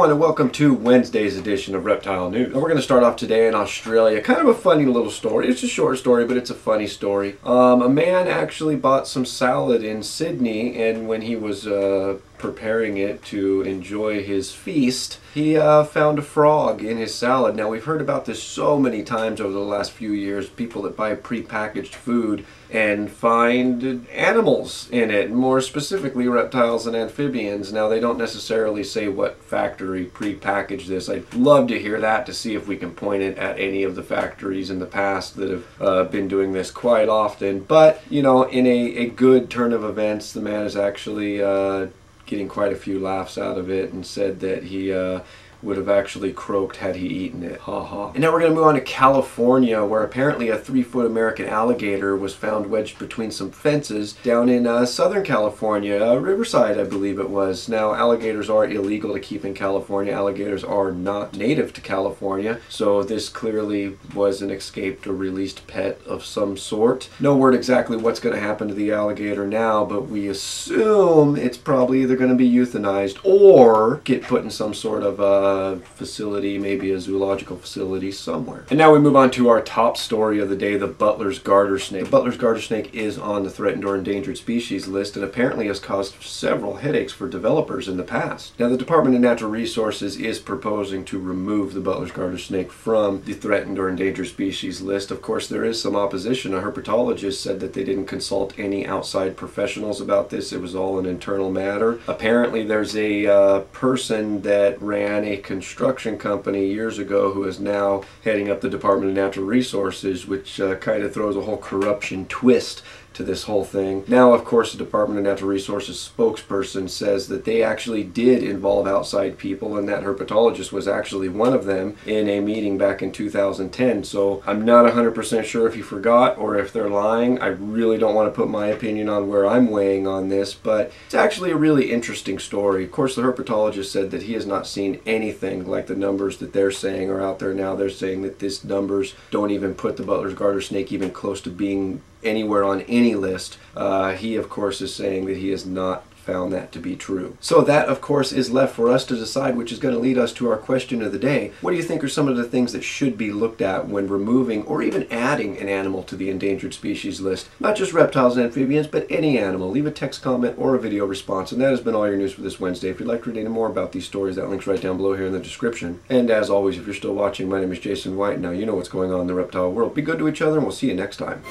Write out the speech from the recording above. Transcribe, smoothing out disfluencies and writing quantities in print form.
everyone, and welcome to Wednesday's edition of Reptile News. Now we're going to start off today in Australia. Kind of a funny little story. It's a short story, but it's a funny story. A man actually bought some salad in Sydney, and when he was preparing it to enjoy his feast, he found a frog in his salad. Now, we've heard about this so many times over the last few years, people that buy prepackaged food and find animals in it, more specifically reptiles and amphibians. Now, they don't necessarily say what factory prepackaged this. I'd love to hear that to see if we can point it at any of the factories in the past that have been doing this quite often. But, you know, in a good turn of events, the man is actually getting quite a few laughs out of it and said that he would have actually croaked had he eaten it. Ha ha. And now we're going to move on to California, where apparently a 3-foot American alligator was found wedged between some fences down in Southern California, Riverside, I believe it was. Now, alligators are illegal to keep in California. Alligators are not native to California, so this clearly was an escaped or released pet of some sort. No word exactly what's going to happen to the alligator now, but we assume it's probably either going to be euthanized or get put in some sort of facility, maybe a zoological facility somewhere. And now we move on to our top story of the day, the Butler's garter snake. The Butler's garter snake is on the threatened or endangered species list and apparently has caused several headaches for developers in the past. Now, the Department of Natural Resources is proposing to remove the Butler's garter snake from the threatened or endangered species list. Of course, there is some opposition. A herpetologist said that they didn't consult any outside professionals about this. It was all an internal matter. Apparently, there's a person that ran a construction company years ago who is now heading up the Department of Natural Resources, which kind of throws a whole corruption twist to this whole thing. Now, of course, the Department of Natural Resources spokesperson says that they actually did involve outside people, and that herpetologist was actually one of them in a meeting back in 2010. So I'm not 100% sure if he forgot or if they're lying. I really don't want to put my opinion on where I'm weighing on this, but it's actually a really interesting story. Of course, the herpetologist said that he has not seen anything like the numbers that they're saying are out there now. They're saying that these numbers don't even put the Butler's garter snake even close to being anywhere on any list. He, of course, is saying that he has not found that to be true. So that, of course, is left for us to decide, which is going to lead us to our question of the day. What do you think are some of the things that should be looked at when removing or even adding an animal to the endangered species list? Not just reptiles and amphibians, but any animal. Leave a text comment or a video response. And that has been all your news for this Wednesday. If you'd like to read any more about these stories, that link's right down below here in the description. And as always, if you're still watching, my name is Jason White. Now you know what's going on in the reptile world. Be good to each other, and we'll see you next time.